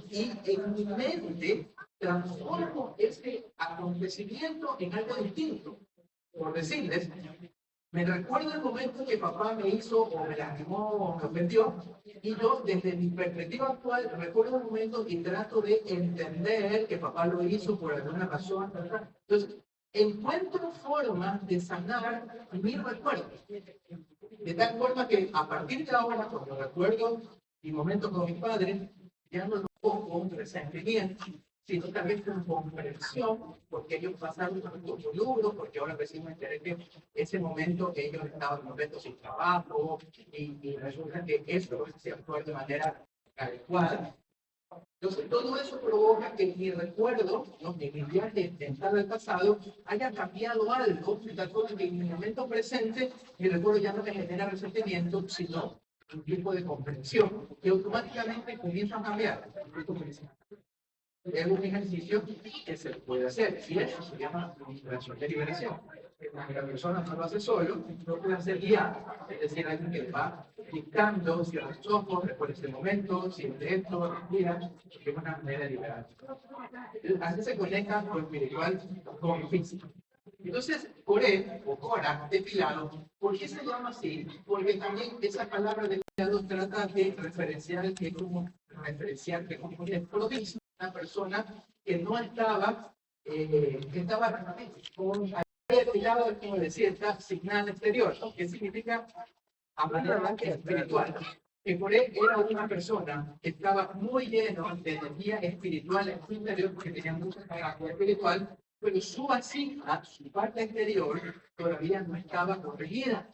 y en mi mente transformo ese acontecimiento en algo distinto. Por decirles, me recuerdo el momento que papá me hizo o me lastimó o me ofendió y yo desde mi perspectiva actual recuerdo el momento y trato de entender que papá lo hizo por alguna razón, ¿verdad? Entonces, encuentro formas de sanar mi recuerdo. De tal forma que a partir de ahora, cuando recuerdo mi momento con mi padre, ya no lo pongo con resentimiento, sino también con comprensión, porque ellos pasaron un momento muy duro, porque ahora recién me enteré que ese momento ellos estaban en un momento sin trabajo, y resulta que eso no se actuó de manera adecuada. Entonces, todo eso provoca que mi recuerdo, ¿no?, de mi viaje dentro del pasado, haya cambiado algo, de tal forma que en mi momento presente, mi recuerdo ya no me genera resentimiento, sino un tipo de comprensión, que automáticamente comienza a cambiar. Es un ejercicio que se puede hacer, y eso se llama liberación de liberación. La persona no lo hace solo, no puede hacer guiado, es decir, alguien que va dictando, cierra los ojos, recuerda este momento, siente esto, respira, que es una manera de liberar. Así se conecta lo espiritual con lo físico. Entonces, Coré o Cora, depilado, ¿por qué se llama así? Porque también esa palabra depilado trata de referenciar que como referenciar que como desprovisto, una persona que no estaba, que estaba con depilado, como decía, está sin nada exterior, ¿no? Que significa a manera espiritual. Que Coré era una persona que estaba muy lleno de energía espiritual en su interior, porque tenía mucha carácter espiritual, pero su vasija, su parte exterior, todavía no estaba corregida.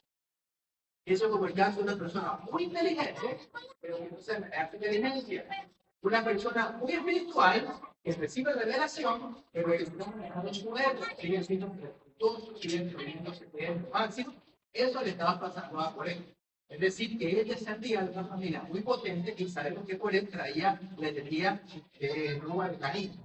Eso es como el caso de una persona muy inteligente, pero que no sabe inteligencia. Una persona muy espiritual, que recibe revelación, pero que no manejando su ego, sigue siendo productivo, sigue creyéndose que es lo máximo. Eso le estaba pasando a Coré. Es decir, que él descendía de una familia muy potente y sabemos que Coré traía la energía de Rúa de Caín.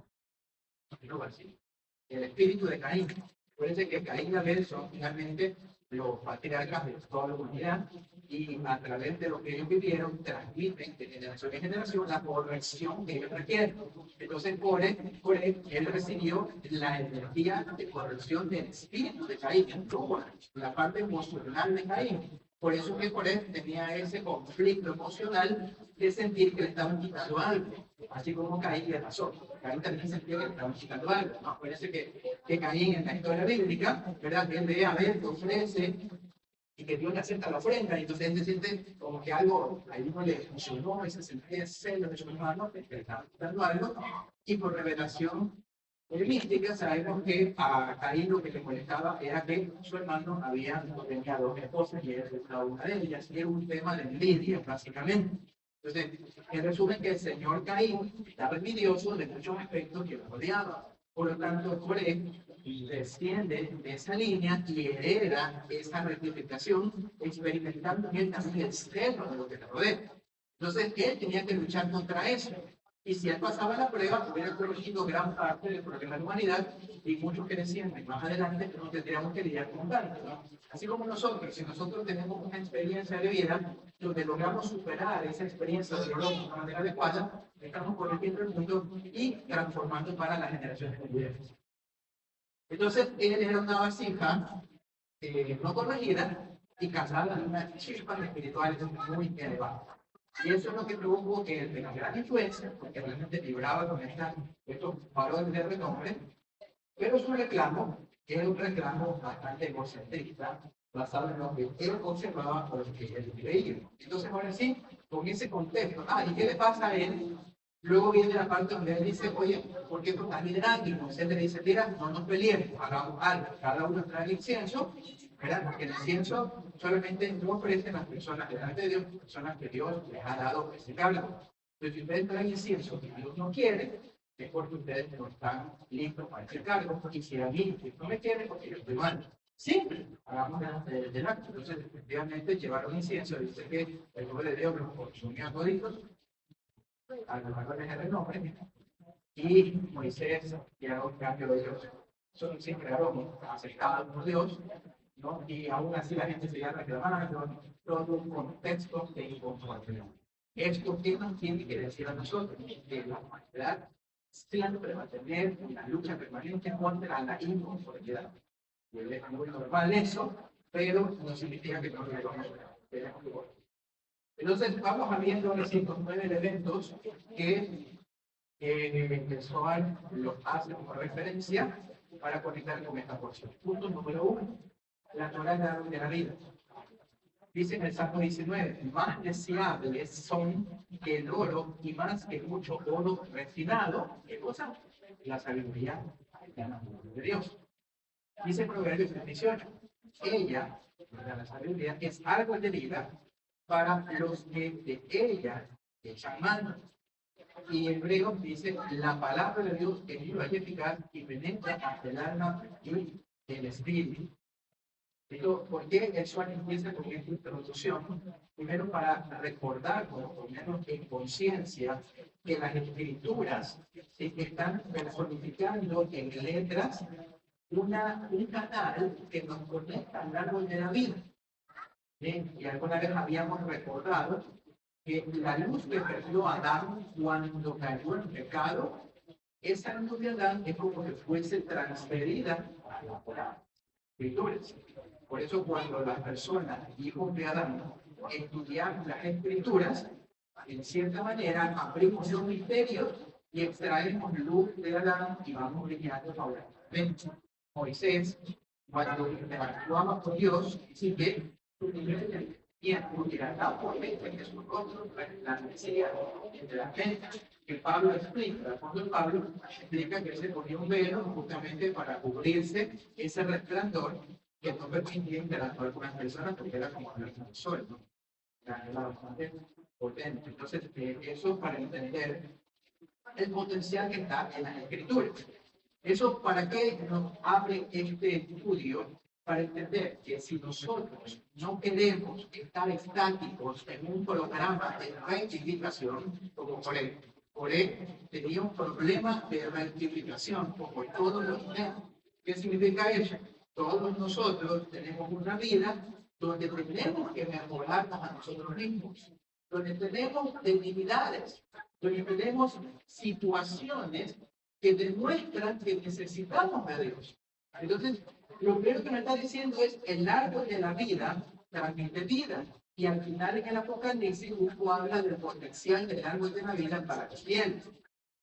El espíritu de Caín. Acuérdense que Caín y Abel son finalmente los patriarcas de toda la humanidad y a través de lo que ellos vivieron transmiten de generación en generación la corrección que ellos requieren. Entonces, por él recibió la energía de corrección del espíritu de Caín, la parte emocional de Caín. Por eso que Coré tenía ese conflicto emocional de sentir que le estaban quitando algo, así como Caín le pasó. Caín también sentía que le estaban quitando algo. ¿No? Parece que Caín en la historia bíblica, ¿verdad? Él ve a ver, ofrece, y que Dios le acepta la ofrenda, y entonces él se siente como que algo, ahí no le funcionó, ese sentido de celos de su hermano, que le estaban quitando algo, y por revelación mística sabemos que a Caín lo que le molestaba era que su hermano tenía dos esposas y él estaba una de ellas, y era un tema de envidia, básicamente. Entonces, en resumen, que el señor Caín estaba envidioso de muchos aspectos que lo rodeaban. Por lo tanto, Coré desciende de esa línea y hereda esa rectificación, experimentando él también el celo de lo que le rodea. Entonces, él tenía que luchar contra eso. Y si él pasaba la prueba, hubiera corregido gran parte del problema de la humanidad, y muchos que decían que más adelante no tendríamos que lidiar con tanto, ¿no? Así como nosotros, si nosotros tenemos una experiencia de vida donde logramos superar esa experiencia de dolor de una manera adecuada, estamos corrigiendo el mundo y transformando para las generaciones venideras. Entonces, él era una vasija no corregida y casada de una chispa espiritual muy elevada. Y eso es lo que provocó que él tenga gran influencia, porque realmente vibraba con estos valores de renombre, pero su reclamo era un reclamo bastante egocentrista, basado en lo que él observaba o lo que él creía. Entonces, ahora sí, con ese contexto, ¿y qué le pasa a él? Luego viene la parte donde él dice, oye, ¿por qué tú estás liderando? Y Moisés le dice, mira, no nos peleemos, hagamos algo, cada uno trae el incienso, ¿verdad? Porque el incienso solamente no ofrecen las personas delante de Dios, personas que Dios les ha dado ese cable. Entonces, si ustedes traen incienso que Dios no quiere, es porque ustedes no están listos para ese cargo, y si a mí no me quiere, porque yo estoy mal. Simple, hagamos del acto. Entonces, efectivamente, llevaron incienso, dice que el nombre de Dios los consumía toditos, a lo mejor es el renombre, y Moisés y Aarón, cambio de Dios, son siempre Aarón, aceptados por Dios, ¿no? Y aún así la gente seguía reclamando todo un contexto de inconformidad. ¿Esto qué nos tiene que decir a nosotros? Que la humanidad siempre va a tener una lucha permanente contra la inconformidad. Es muy normal eso, pero no significa que no lo vamos a hacer. Entonces, vamos viendo estos 9 elementos que el Zohar los hace como referencia para conectar con esta porción. Punto número 1, la Torah es el árbol de la vida. Dice en el Salmo 19, más deseables son que el oro y más que mucho oro refinado. ¿Qué cosa? La sabiduría de Dios. Dice Proverbios 18, ella, la sabiduría, es árbol de vida para los que de ella echan mano. Y en hebreo dice, la palabra de Dios es viva y eficaz y penetra hasta el alma y el espíritu. ¿Por qué el Zohar empieza con esta introducción? Primero para recordar, por lo menos en conciencia, que las escrituras están personificando en letras un canal que nos conecta al árbol de la vida. Bien, y alguna vez habíamos recordado que la luz que perdió Adán cuando cayó en pecado, esa luz de Adán es como que fuese transferida a las escrituras. Por eso cuando las personas, hijos de Adán, estudiamos las escrituras, en cierta manera abrimos los misterios y extraemos luz de Adán y vamos brillando paulatinamente. Moisés, cuando interactuaba con Dios, sí que su nivel de tiempo era por mente que su rostro resplandecía entre las mentes. Que Pablo explica, cuando Pablo explica que se ponía un velo justamente para cubrirse ese resplandor que no permitía interactuar con las personas porque era como hablar con el sol, ¿no? Era bastante potente. Entonces, eso para entender el potencial que está en las escrituras. ¿Eso para qué nos abre este estudio? Para entender que si nosotros no queremos estar estáticos en un programa de rectificación, como Coré tenía un problema de rectificación, como todos los demás. ¿Qué significa eso? Todos nosotros tenemos una vida donde tenemos que mejorarnos a nosotros mismos, donde tenemos debilidades, donde tenemos situaciones que demuestran que necesitamos de Dios. Entonces, lo primero que me está diciendo es el árbol de la vida transmite vida. Y al final en el Apocalipsis, Hugo habla del potencial del árbol de la vida para los fieles.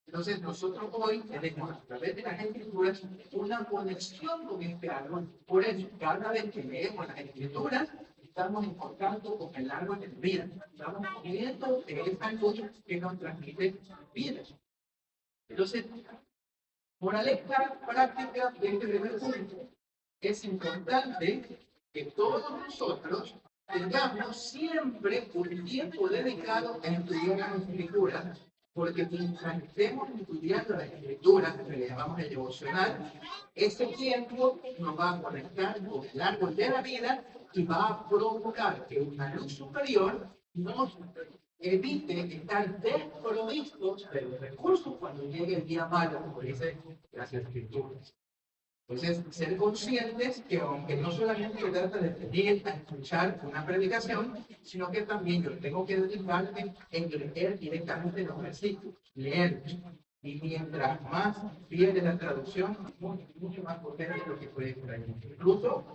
Entonces, nosotros hoy tenemos a través de las escrituras una conexión con este árbol. Por eso, cada vez que leemos las escrituras, estamos en contacto con el árbol de la vida. Estamos viendo que es algo que nos transmite vida. Entonces, moraleja práctica de este primer punto. Es importante que todos nosotros tengamos siempre un tiempo dedicado a estudiar las escrituras, porque mientras estemos estudiando las escrituras, que le llamamos el devocional, ese tiempo nos va a conectar con el árbol de la vida y va a provocar que una luz superior nos evite estar desprovistos de los recursos cuando llegue el día malo, como dice las escrituras. Entonces, ser conscientes que aunque no solamente se trata de venir a escuchar una predicación, sino que también yo tengo que dedicarme en leer directamente los versículos, leerlos. Y mientras más fiel la traducción, mucho más potente lo que puede por ahí. Incluso,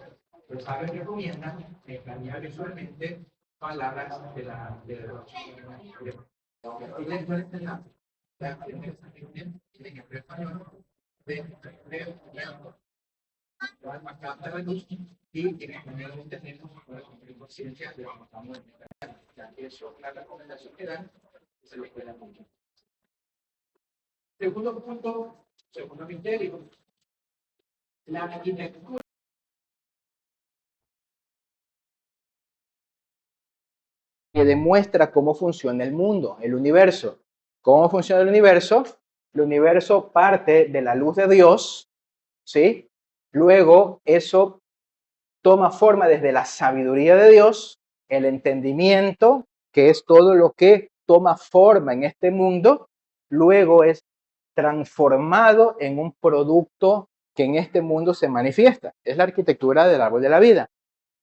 los sabios recomiendan escanear visualmente palabras de la traducción. En español, capta la luz y en español tenemos una conciencia de lo que estamos en eso, la recomendación que dan, se lo cuida mucho. Segundo punto, segundo misterio, la arquitectura. Que demuestra cómo funciona el mundo, el universo. ¿Cómo funciona el universo? El universo parte de la luz de Dios, ¿sí? Luego eso toma forma desde la sabiduría de Dios, el entendimiento, que es todo lo que toma forma en este mundo, luego es transformado en un producto que en este mundo se manifiesta. Es la arquitectura del árbol de la vida.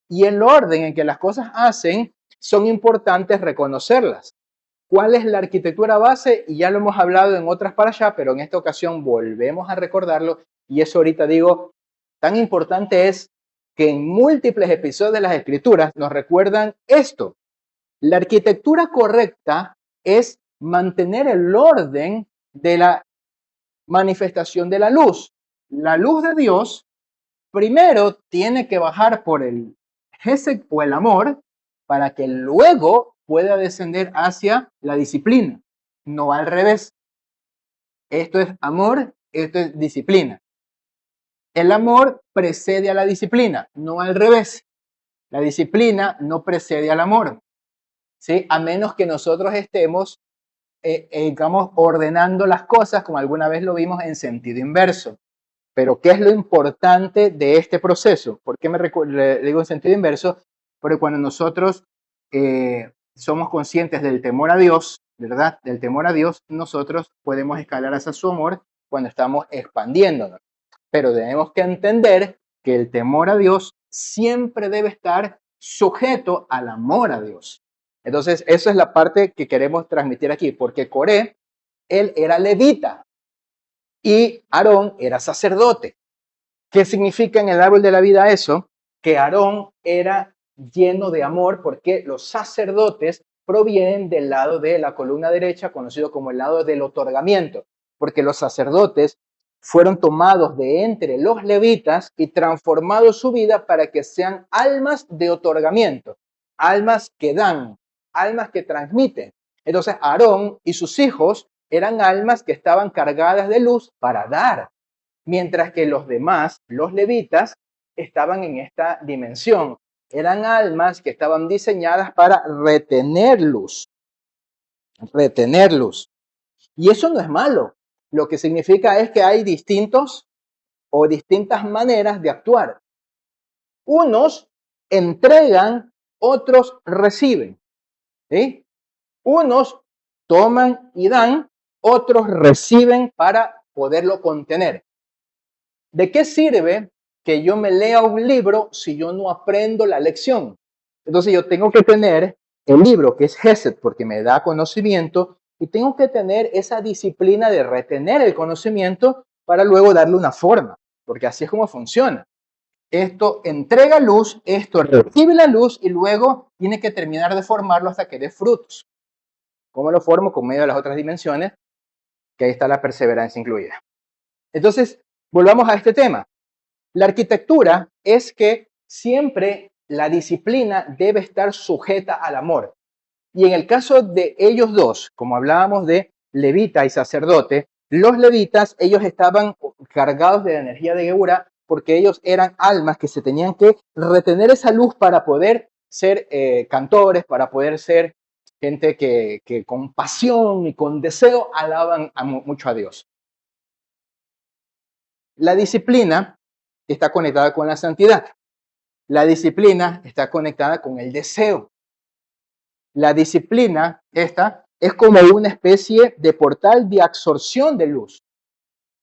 Y el orden en que las cosas hacen son importantes reconocerlas. ¿Cuál es la arquitectura base? Y ya lo hemos hablado en otras para allá, pero en esta ocasión volvemos a recordarlo. Y eso ahorita digo, tan importante es que en múltiples episodios de las Escrituras nos recuerdan esto. La arquitectura correcta es mantener el orden de la manifestación de la luz. La luz de Dios primero tiene que bajar por el Gesed o el amor para que luego pueda descender hacia la disciplina, no al revés. Esto es amor, esto es disciplina. El amor precede a la disciplina, no al revés. La disciplina no precede al amor, ¿sí? A menos que nosotros estemos, digamos, ordenando las cosas, como alguna vez lo vimos en sentido inverso. Pero, ¿qué es lo importante de este proceso? ¿Por qué le digo en sentido inverso? Porque cuando nosotros somos conscientes del temor a Dios, ¿verdad? Del temor a Dios, nosotros podemos escalar hacia su amor cuando estamos expandiéndonos. Pero tenemos que entender que el temor a Dios siempre debe estar sujeto al amor a Dios. Entonces, esa es la parte que queremos transmitir aquí, porque Coré, él era levita y Aarón era sacerdote. ¿Qué significa en el árbol de la vida eso? Que Aarón era lleno de amor porque los sacerdotes provienen del lado de la columna derecha, conocido como el lado del otorgamiento, porque los sacerdotes fueron tomados de entre los levitas y transformados su vida para que sean almas de otorgamiento, almas que dan, almas que transmiten. Entonces Aarón y sus hijos eran almas que estaban cargadas de luz para dar, mientras que los demás, los levitas, estaban en esta dimensión. Eran almas que estaban diseñadas para retener luz. Retener luz. Y eso no es malo. Lo que significa es que hay distintos o distintas maneras de actuar. Unos entregan, otros reciben. ¿Sí? Unos toman y dan, otros reciben para poderlo contener. ¿De qué sirve que yo me lea un libro si yo no aprendo la lección? Entonces yo tengo que tener el libro, que es Gesed, porque me da conocimiento, y tengo que tener esa disciplina de retener el conocimiento para luego darle una forma, porque así es como funciona. Esto entrega luz, esto recibe la luz y luego tiene que terminar de formarlo hasta que dé frutos. ¿Cómo lo formo? Con medio de las otras dimensiones, que ahí está la perseverancia incluida. Entonces, volvamos a este tema. La arquitectura es que siempre la disciplina debe estar sujeta al amor. Y en el caso de ellos dos, como hablábamos de levita y sacerdote, los levitas, ellos estaban cargados de la energía de Geburah porque ellos eran almas que se tenían que retener esa luz para poder ser cantores, para poder ser gente que con pasión y con deseo alaban mucho a Dios. La disciplina está conectada con la santidad. La disciplina está conectada con el deseo. La disciplina, esta, es como una especie de portal de absorción de luz.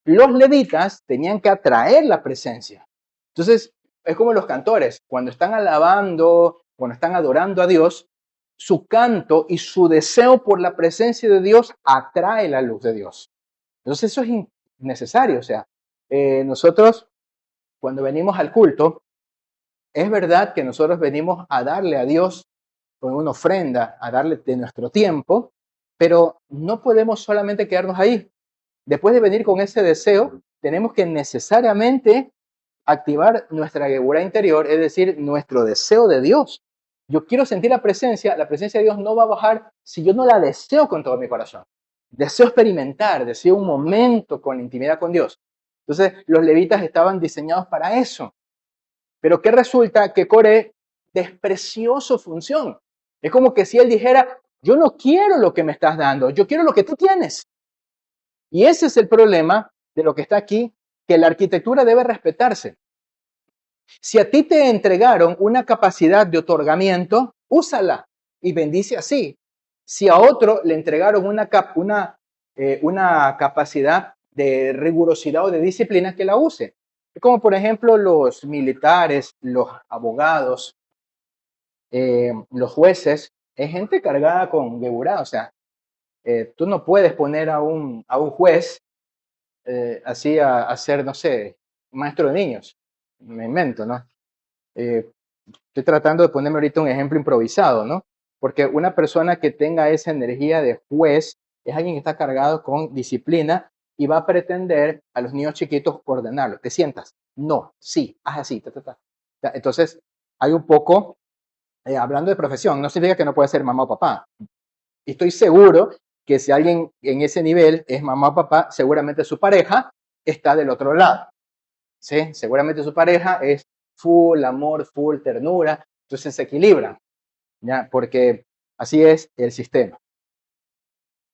Los levitas tenían que atraer la presencia. Entonces, es como los cantores, cuando están alabando, cuando están adorando a Dios, su canto y su deseo por la presencia de Dios atrae la luz de Dios. Entonces, eso es necesario. O sea, nosotros, cuando venimos al culto, es verdad que nosotros venimos a darle a Dios con una ofrenda, a darle de nuestro tiempo, pero no podemos solamente quedarnos ahí. Después de venir con ese deseo, tenemos que necesariamente activar nuestra Geburah interior, es decir, nuestro deseo de Dios. Yo quiero sentir la presencia de Dios no va a bajar si yo no la deseo con todo mi corazón. Deseo experimentar, deseo un momento con la intimidad con Dios. Entonces, los levitas estaban diseñados para eso. Pero ¿qué resulta? Que Coré despreció su función. Es como que si él dijera, yo no quiero lo que me estás dando, yo quiero lo que tú tienes. Y ese es el problema de lo que está aquí, que la arquitectura debe respetarse. Si a ti te entregaron una capacidad de otorgamiento, úsala y bendice así. Si a otro le entregaron una capacidad de rigurosidad o de disciplina, que la use. Como por ejemplo los militares, los abogados, los jueces, es gente cargada con Geburah, o sea, Tú no puedes poner a un juez así a ser, no sé, maestro de niños. Me invento, ¿no? Estoy tratando de ponerme ahorita un ejemplo improvisado, ¿no? Porque una persona que tenga esa energía de juez es alguien que está cargado con disciplina y va a pretender a los niños chiquitos ordenarlo. Te sientas, no, sí, haz así, ta, ta, ta. Entonces, hay un poco, hablando de profesión, no significa que no puede ser mamá o papá. Y estoy seguro que si alguien en ese nivel es mamá o papá, seguramente su pareja está del otro lado. ¿Sí? Seguramente su pareja es full amor, full ternura, entonces se equilibran, ¿ya? Porque así es el sistema.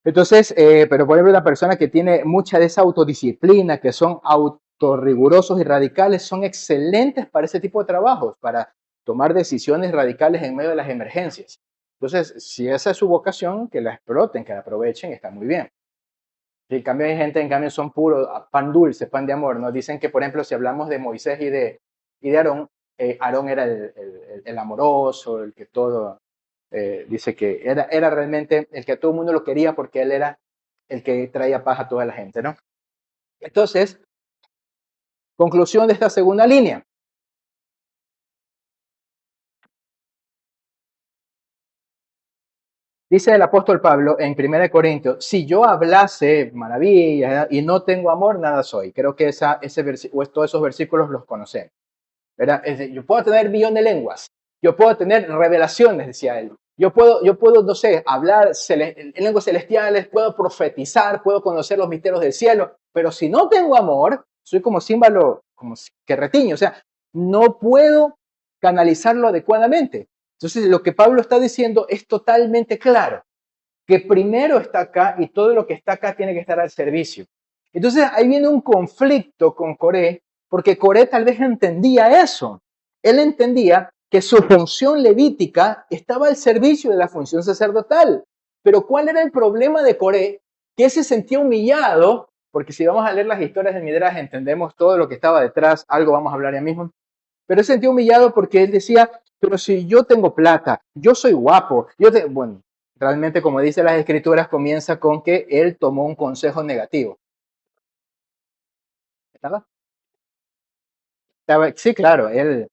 Entonces, pero por ejemplo, una persona que tiene mucha de esa autodisciplina, que son autorrigurosos y radicales, son excelentes para ese tipo de trabajos, para tomar decisiones radicales en medio de las emergencias. Entonces, si esa es su vocación, que la exploten, que la aprovechen, está muy bien. En cambio, hay gente, en cambio, son puro pan dulce, pan de amor. Nos dicen que, por ejemplo, si hablamos de Moisés y de Aarón, Aarón era el amoroso, el que todo, dice que era realmente el que todo el mundo lo quería porque él era el que traía paz a toda la gente, ¿no? Entonces, conclusión de esta segunda línea. Dice el apóstol Pablo en 1 Corintios, si yo hablase maravillas y no tengo amor, nada soy. Creo que todos esos versículos los conocemos. ¿Verdad? Es decir, yo puedo tener millón de lenguas, yo puedo tener revelaciones, decía él. Yo puedo, no sé, hablar en lenguas celestiales, puedo profetizar, puedo conocer los misterios del cielo, pero si no tengo amor, soy como címbalo, como que retiño, o sea, no puedo canalizarlo adecuadamente. Entonces, lo que Pablo está diciendo es totalmente claro, que primero está acá y todo lo que está acá tiene que estar al servicio. Entonces, ahí viene un conflicto con Coré, porque Coré tal vez entendía eso. Él entendía que su función levítica estaba al servicio de la función sacerdotal. Pero ¿cuál era el problema de Coré? Que él se sentía humillado, porque si vamos a leer las historias de Midrash entendemos todo lo que estaba detrás, algo vamos a hablar ya mismo, pero él se sentía humillado porque él decía, pero si yo tengo plata, yo soy guapo, bueno, realmente como dice las escrituras comienza con que él tomó un consejo negativo. ¿Estaba? Sí, claro, él,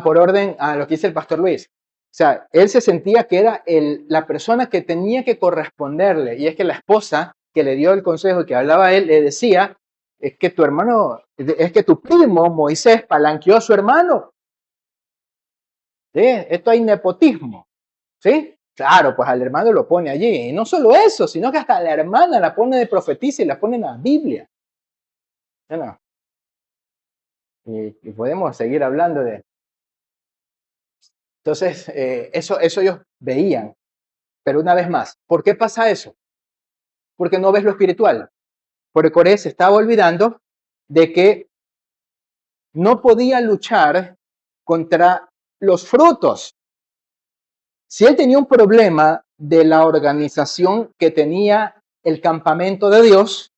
por orden a lo que dice el pastor Luis. O sea, él se sentía que era la persona que tenía que corresponderle. Y es que la esposa que le dio el consejo y que hablaba a él, le decía, es que tu hermano, es que tu primo Moisés palanqueó a su hermano. ¿Sí? Esto hay nepotismo. ¿Sí? Claro, pues al hermano lo pone allí. Y no solo eso, sino que hasta la hermana la pone de profetisa y la pone en la Biblia. ¿No? Y podemos seguir hablando de... Entonces, eso ellos veían. Pero una vez más, ¿por qué pasa eso? Porque no ves lo espiritual. Porque Coré se estaba olvidando de que no podía luchar contra los frutos. Si él tenía un problema de la organización que tenía el campamento de Dios,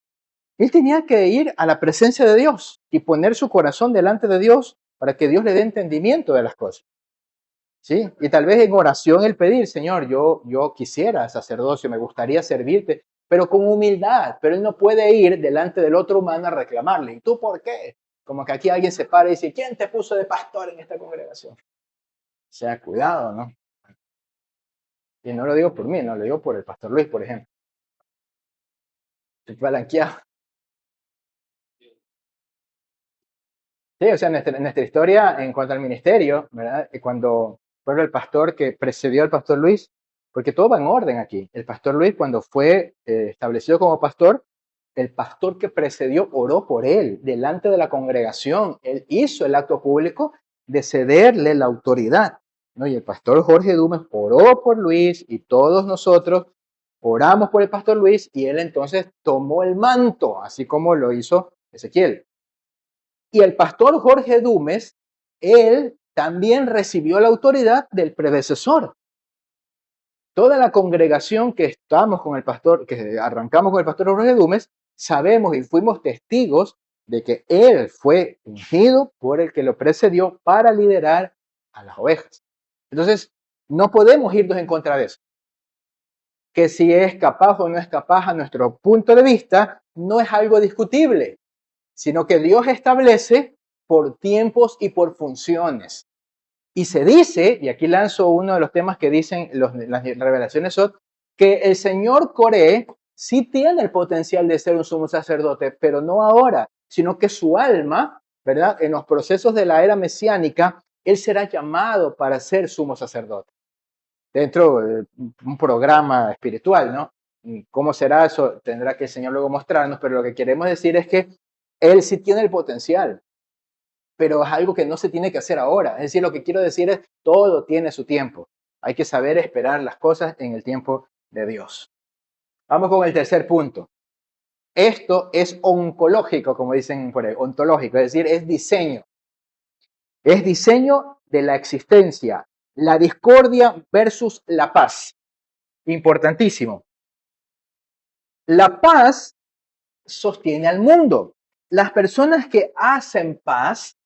él tenía que ir a la presencia de Dios y poner su corazón delante de Dios para que Dios le dé entendimiento de las cosas. ¿Sí? Y tal vez en oración el pedir, Señor, yo quisiera sacerdocio, me gustaría servirte, pero con humildad. Pero él no puede ir delante del otro humano a reclamarle. ¿Y tú por qué? Como que aquí alguien se para y dice, ¿quién te puso de pastor en esta congregación? O sea, cuidado, ¿no? Y no lo digo por mí, no lo digo por el pastor Luis, por ejemplo. Estoy palanqueado. Sí, o sea, nuestra historia en cuanto al ministerio, ¿verdad? Cuando fue el pastor que precedió al pastor Luis, porque todo va en orden aquí. El pastor Luis, cuando fue establecido como pastor, el pastor que precedió oró por él delante de la congregación. Él hizo el acto público de cederle la autoridad, ¿no? Y el pastor Jorge Dumas oró por Luis y todos nosotros oramos por el pastor Luis y él entonces tomó el manto, así como lo hizo Ezequiel. Y el pastor Jorge Dumes, él también recibió la autoridad del predecesor. Toda la congregación que estamos con el pastor, que arrancamos con el pastor Jorge Dumes, sabemos y fuimos testigos de que él fue ungido por el que lo precedió para liderar a las ovejas. Entonces, no podemos irnos en contra de eso. que si es capaz o no es capaz a nuestro punto de vista, no es algo discutible, sino que Dios establece por tiempos y por funciones. Y se dice, y aquí lanzo uno de los temas que dicen las revelaciones Sot, que el señor Coré sí tiene el potencial de ser un sumo sacerdote, pero no ahora, sino que su alma, ¿verdad? En los procesos de la era mesiánica, él será llamado para ser sumo sacerdote. Dentro de un programa espiritual, ¿no? ¿Cómo será eso? Tendrá que el Señor luego mostrarnos, pero lo que queremos decir es que él sí tiene el potencial, pero es algo que no se tiene que hacer ahora. Es decir, lo que quiero decir es, todo tiene su tiempo. Hay que saber esperar las cosas en el tiempo de Dios. Vamos con el tercer punto. Esto es oncológico, como dicen por ahí, ontológico, es decir, es diseño. Es diseño de la existencia, la discordia versus la paz. Importantísimo. La paz sostiene al mundo. Las personas que hacen paz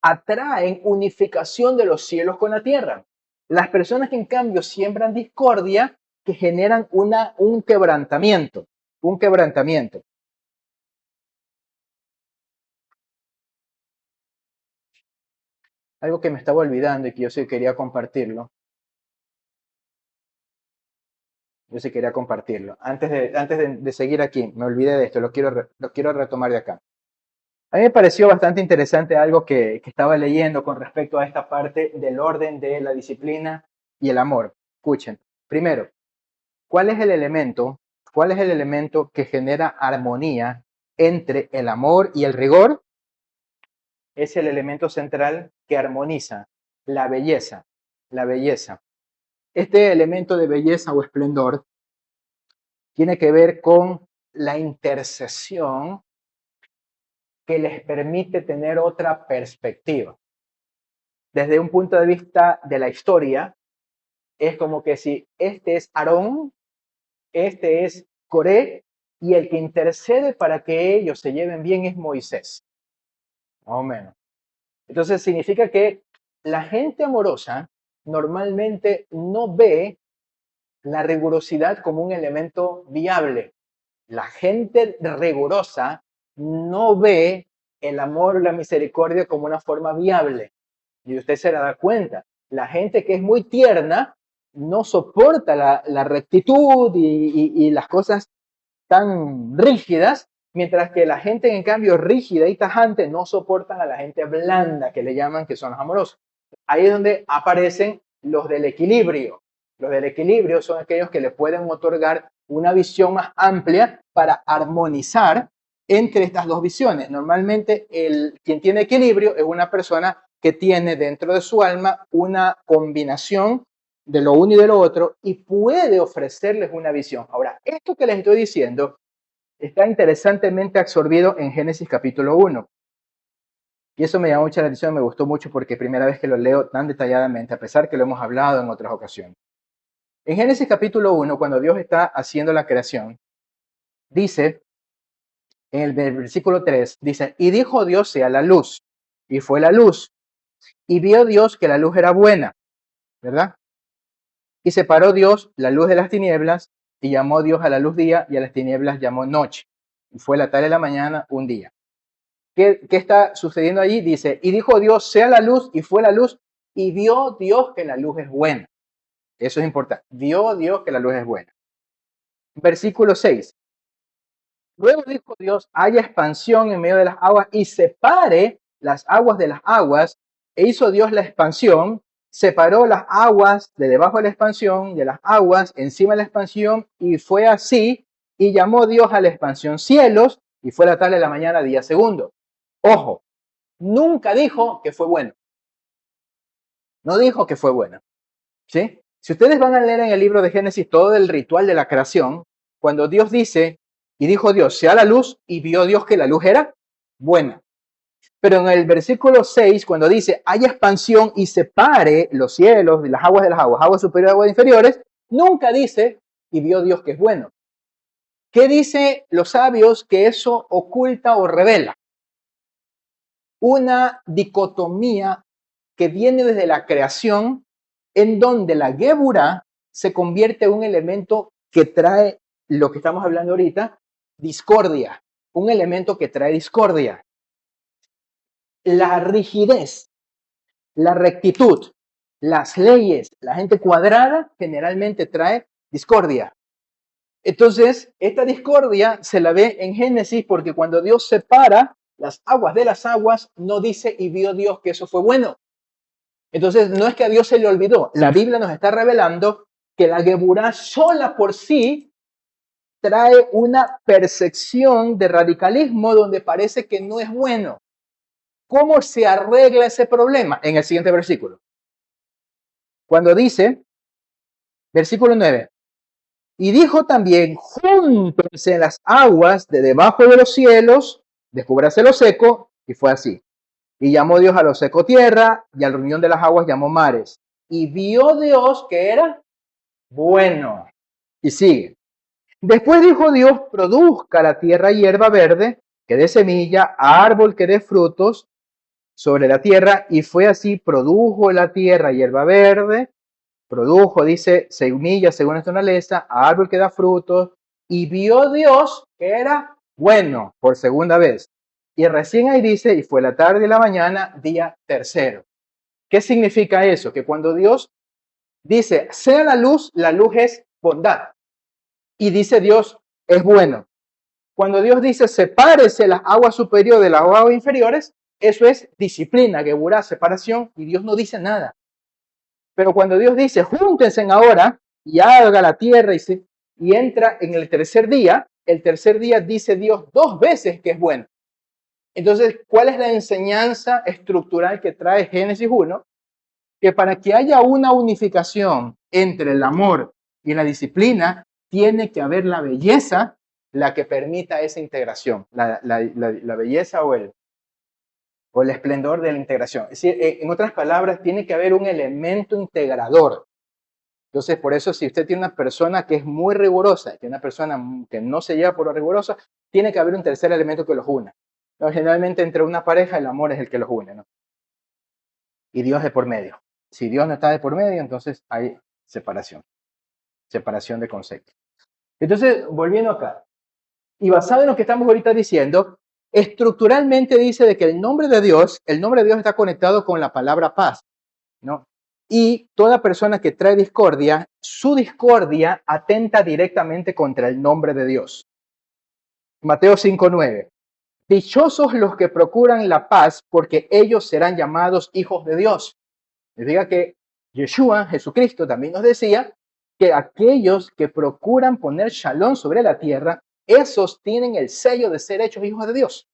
atraen unificación de los cielos con la tierra. Las personas que en cambio siembran discordia, que generan un quebrantamiento, un quebrantamiento. Algo que me estaba olvidando y que yo sí quería compartirlo. Antes de seguir aquí, me olvidé de esto, lo quiero retomar de acá. A mí me pareció bastante interesante algo que estaba leyendo con respecto a esta parte del orden de la disciplina y el amor. Escuchen, primero, ¿cuál es el elemento que genera armonía entre el amor y el rigor? Es el elemento central que armoniza la belleza, la belleza. Este elemento de belleza o esplendor tiene que ver con la intercesión que les permite tener otra perspectiva. Desde un punto de vista de la historia, es como que si este es Aarón, este es Coré, y el que intercede para que ellos se lleven bien es Moisés. Más o menos. Entonces significa que la gente amorosa normalmente no ve la rigurosidad como un elemento viable. La gente rigurosa no ve el amor o la misericordia como una forma viable. Y usted se da cuenta. La gente que es muy tierna no soporta la rectitud y las cosas tan rígidas, mientras que la gente en cambio rígida y tajante no soportan a la gente blanda, que le llaman, que son los amorosos. Ahí es donde aparecen los del equilibrio. Los del equilibrio son aquellos que le pueden otorgar una visión más amplia para armonizar entre estas dos visiones. Normalmente quien tiene equilibrio es una persona que tiene dentro de su alma una combinación de lo uno y de lo otro y puede ofrecerles una visión. Ahora, esto que les estoy diciendo está interesantemente absorbido en Génesis capítulo 1. Y eso me llamó mucha atención, me gustó mucho porque primera vez que lo leo tan detalladamente, a pesar que lo hemos hablado en otras ocasiones. En Génesis capítulo 1, cuando Dios está haciendo la creación, dice, en el versículo 3, dice, y dijo Dios sea la luz, y fue la luz, y vio Dios que la luz era buena, ¿verdad? Y separó Dios la luz de las tinieblas, y llamó Dios a la luz día, y a las tinieblas llamó noche. Y fue la tarde de la mañana un día. ¿Qué está sucediendo allí? Dice, y dijo Dios, sea la luz, y fue la luz, y vio Dios que la luz es buena. Eso es importante. Vio Dios que la luz es buena. Versículo 6. Luego dijo Dios, haya expansión en medio de las aguas y separe las aguas de las aguas. E hizo Dios la expansión, separó las aguas de debajo de la expansión, de las aguas encima de la expansión, y fue así, y llamó Dios a la expansión cielos, y fue la tarde de la mañana, día segundo. Ojo, nunca dijo que fue bueno. No dijo que fue bueno. ¿Sí? Si ustedes van a leer en el libro de Génesis todo el ritual de la creación, cuando Dios dice, y dijo Dios, sea la luz, y vio Dios que la luz era buena. Pero en el versículo 6, cuando dice, haya expansión y separe los cielos de las aguas superiores y aguas inferiores, nunca dice, y vio Dios que es bueno. ¿Qué dice los sabios que eso oculta o revela? Una dicotomía que viene desde la creación, en donde la Geburah se convierte en un elemento que trae lo que estamos hablando ahorita, discordia, un elemento que trae discordia. La rigidez, la rectitud, las leyes, la gente cuadrada generalmente trae discordia. Entonces, esta discordia se la ve en Génesis porque cuando Dios separa las aguas de las aguas, no dice y vio Dios que eso fue bueno. Entonces, no es que a Dios se le olvidó. La Biblia nos está revelando que la Geburá sola por sí trae una percepción de radicalismo donde parece que no es bueno. ¿Cómo se arregla ese problema? En el siguiente versículo. Cuando dice, versículo 9, y dijo también, júntense las aguas de debajo de los cielos, descúbrase lo seco, y fue así. Y llamó Dios a lo seco tierra, y a la reunión de las aguas llamó mares. Y vio Dios que era bueno. Y sigue. Después dijo Dios, produzca la tierra hierba verde, que dé semilla, árbol que dé frutos sobre la tierra, y fue así, produjo la tierra hierba verde, produjo, dice, semilla según esta naturaleza, árbol que da frutos, y vio Dios que era bueno por segunda vez. Y recién ahí dice, y fue la tarde y la mañana, día tercero. ¿Qué significa eso? Que cuando Dios dice, sea la luz es bondad. Y dice Dios, es bueno. Cuando Dios dice, sepárese las aguas superiores de las aguas inferiores, eso es disciplina, geburá, separación, y Dios no dice nada. Pero cuando Dios dice, júntense ahora y haga la tierra y entra en el tercer día dice Dios 2 veces que es bueno. Entonces, ¿cuál es la enseñanza estructural que trae Génesis 1? Que para que haya una unificación entre el amor y la disciplina, tiene que haber la belleza la que permita esa integración, la belleza o el esplendor de la integración. Es decir, en otras palabras, tiene que haber un elemento integrador. Entonces, por eso, si usted tiene una persona que es muy rigurosa, tiene una persona que no se lleva por lo rigurosa, tiene que haber un tercer elemento que los una. Pero generalmente, entre una pareja, el amor es el que los une, ¿no? Y Dios de por medio. Si Dios no está de por medio, entonces hay separación de conceptos. Entonces, volviendo acá, y basado en lo que estamos ahorita diciendo, estructuralmente dice de que el nombre de Dios está conectado con la palabra paz, ¿no? Y toda persona que trae discordia, su discordia atenta directamente contra el nombre de Dios. Mateo 5:9. Dichosos los que procuran la paz, porque ellos serán llamados hijos de Dios. Significa que Yeshua, Jesucristo, también nos decía que aquellos que procuran poner shalom sobre la tierra, esos tienen el sello de ser hechos hijos de Dios.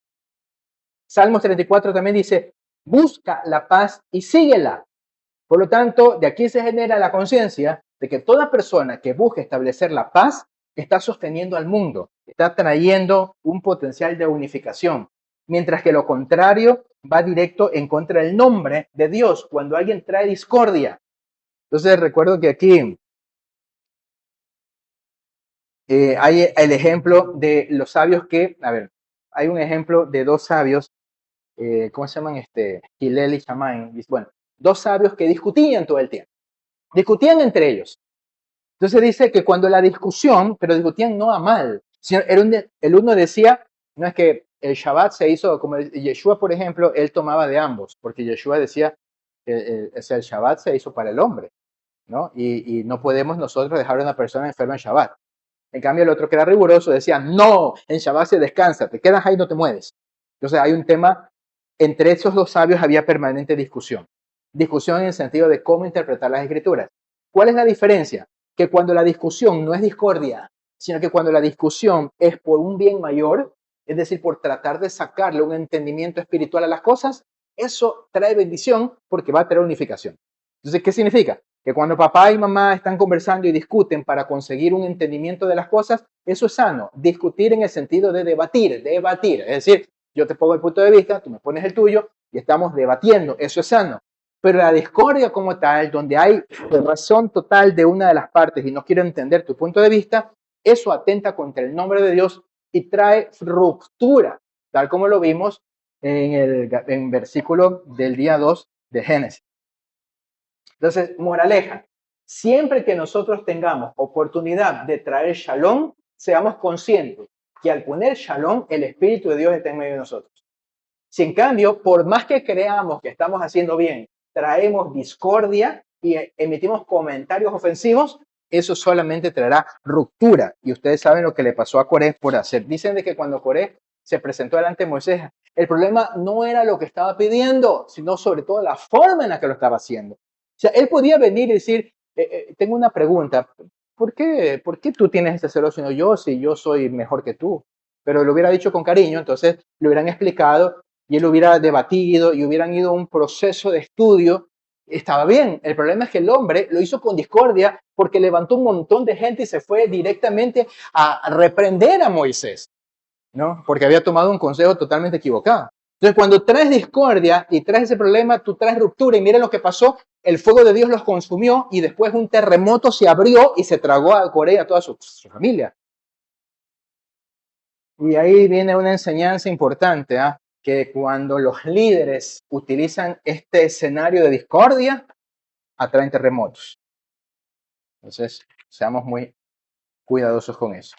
Salmos 34 también dice, busca la paz y síguela. Por lo tanto, de aquí se genera la conciencia de que toda persona que busque establecer la paz está sosteniendo al mundo, está trayendo un potencial de unificación, mientras que lo contrario va directo en contra del nombre de Dios cuando alguien trae discordia. Entonces recuerdo que aquí hay el ejemplo de los sabios hay un ejemplo de 2 sabios, ¿cómo se llaman? Hillel y Shammai. Bueno, 2 sabios que discutían todo el tiempo. Discutían entre ellos. Entonces dice que cuando la discusión, pero discutían no a mal, sino el uno decía, no es que el Shabbat se hizo, como Yeshua, por ejemplo, él tomaba de ambos, porque Yeshua decía, el Shabbat se hizo para el hombre, ¿no? Y no podemos nosotros dejar a una persona enferma en Shabbat. En cambio, el otro que era riguroso decía, no, en Shabbat se descansa, te quedas ahí, no te mueves. Entonces hay un tema, entre esos 2 sabios había permanente discusión. Discusión en el sentido de cómo interpretar las escrituras. ¿Cuál es la diferencia? Que cuando la discusión no es discordia, sino que cuando la discusión es por un bien mayor, es decir, por tratar de sacarle un entendimiento espiritual a las cosas, eso trae bendición porque va a traer unificación. Entonces, ¿qué significa? Que cuando papá y mamá están conversando y discuten para conseguir un entendimiento de las cosas, eso es sano. Discutir en el sentido de debatir. Es decir, yo te pongo el punto de vista, tú me pones el tuyo y estamos debatiendo. Eso es sano. Pero la discordia como tal, donde hay razón total de una de las partes y no quiero entender tu punto de vista, eso atenta contra el nombre de Dios y trae ruptura, tal como lo vimos en el versículo del día 2 de Génesis. Entonces, moraleja, Siempre que nosotros tengamos oportunidad de traer shalom, seamos conscientes que al poner shalom, el Espíritu de Dios está en medio de nosotros. Si en cambio, por más que creamos que estamos haciendo bien, traemos discordia y emitimos comentarios ofensivos, eso solamente traerá ruptura. Y ustedes saben lo que le pasó a Coré por hacer. Dicen de que cuando Coré se presentó delante de Moisés, el problema no era lo que estaba pidiendo, sino sobre todo la forma en la que lo estaba haciendo. O sea, él podía venir y decir, tengo una pregunta, ¿por qué tú tienes este celo sino yo si yo soy mejor que tú? Pero lo hubiera dicho con cariño, entonces le hubieran explicado y él hubiera debatido y hubieran ido a un proceso de estudio. Estaba bien. El problema es que el hombre lo hizo con discordia porque levantó un montón de gente y se fue directamente a reprender a Moisés, ¿no? Porque había tomado un consejo totalmente equivocado. Entonces, cuando traes discordia y traes ese problema, tú traes ruptura y miren lo que pasó. El fuego de Dios los consumió y después un terremoto se abrió y se tragó a Corea y a toda su familia. Y ahí viene una enseñanza importante, que cuando los líderes utilizan este escenario de discordia, atraen terremotos. Entonces, seamos muy cuidadosos con eso.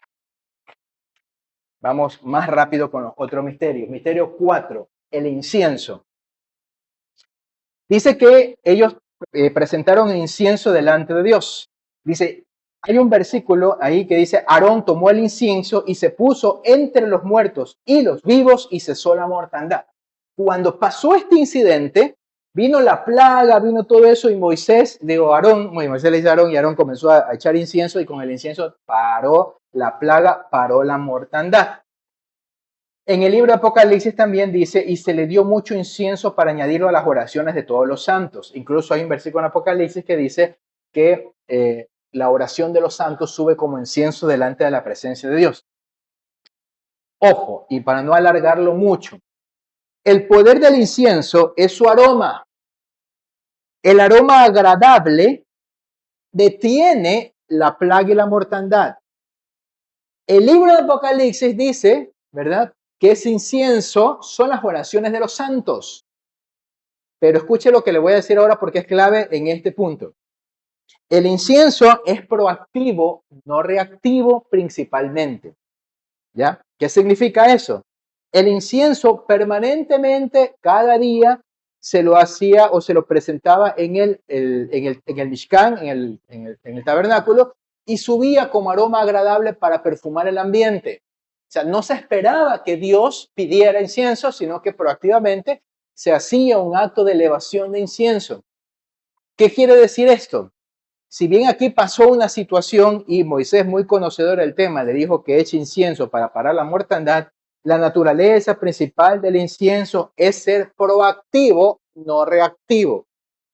Vamos más rápido con los otros misterios. Misterio 4, el incienso. Dice que ellos presentaron incienso delante de Dios. Dice, hay un versículo ahí que dice, Aarón tomó el incienso y se puso entre los muertos y los vivos y cesó la mortandad. Cuando pasó este incidente, vino la plaga, vino todo eso y Moisés le dice a Aarón y Aarón comenzó a echar incienso y con el incienso paró la plaga, paró la mortandad. En el libro de Apocalipsis también dice, y se le dio mucho incienso para añadirlo a las oraciones de todos los santos. Incluso hay un versículo en Apocalipsis que dice que la oración de los santos sube como incienso delante de la presencia de Dios. Ojo, y para no alargarlo mucho, el poder del incienso es su aroma. El aroma agradable detiene la plaga y la mortandad. El libro de Apocalipsis dice, ¿verdad?, que ese incienso son las oraciones de los santos. Pero escuche lo que le voy a decir ahora porque es clave en este punto. El incienso es proactivo, no reactivo principalmente. ¿Ya? ¿Qué significa eso? El incienso permanentemente, cada día, se lo hacía o se lo presentaba en el Mishkan, en el tabernáculo, y subía como aroma agradable para perfumar el ambiente. O sea, no se esperaba que Dios pidiera incienso, sino que proactivamente se hacía un acto de elevación de incienso. ¿Qué quiere decir esto? Si bien aquí pasó una situación y Moisés, muy conocedor del tema, le dijo que eche incienso para parar la mortandad, la naturaleza principal del incienso es ser proactivo, no reactivo.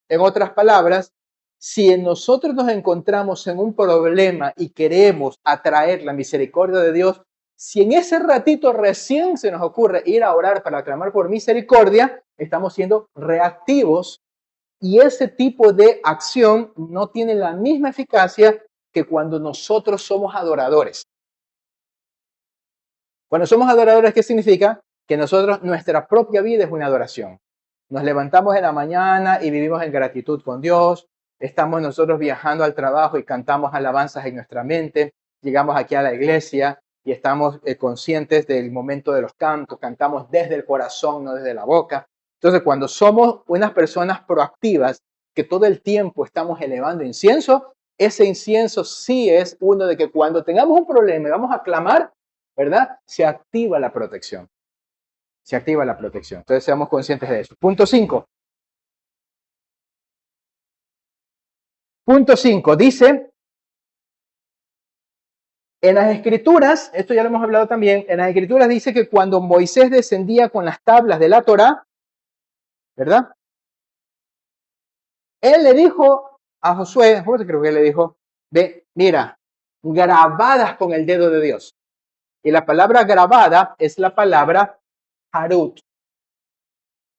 En otras palabras, si nosotros nos encontramos en un problema y queremos atraer la misericordia de Dios, si en ese ratito recién se nos ocurre ir a orar para clamar por misericordia, estamos siendo reactivos y ese tipo de acción no tiene la misma eficacia que cuando nosotros somos adoradores. Cuando somos adoradores, ¿qué significa? Que nosotros, nuestra propia vida es una adoración. Nos levantamos en la mañana y vivimos en gratitud con Dios. Estamos nosotros viajando al trabajo y cantamos alabanzas en nuestra mente. Llegamos aquí a la iglesia y estamos conscientes del momento de los cantos. Cantamos desde el corazón, no desde la boca. Entonces, cuando somos unas personas proactivas, que todo el tiempo estamos elevando incienso, ese incienso sí es uno de que cuando tengamos un problema y vamos a clamar, ¿verdad? Se activa la protección. Se activa la protección. Entonces, seamos conscientes de eso. Punto 5. Punto 5. Dice, en las escrituras, esto ya lo hemos hablado también, en las escrituras dice que cuando Moisés descendía con las tablas de la Torá, ¿verdad? Él le dijo a Josué, creo que le dijo, ve, mira, grabadas con el dedo de Dios. Y la palabra grabada es la palabra harut.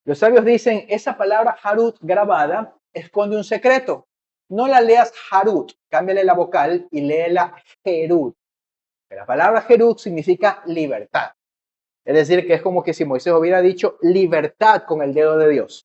Los sabios dicen, esa palabra harut grabada esconde un secreto. No la leas harut, cámbiale la vocal y léela jerut. La palabra jerut significa libertad. Es decir, que es como que si Moisés hubiera dicho libertad con el dedo de Dios.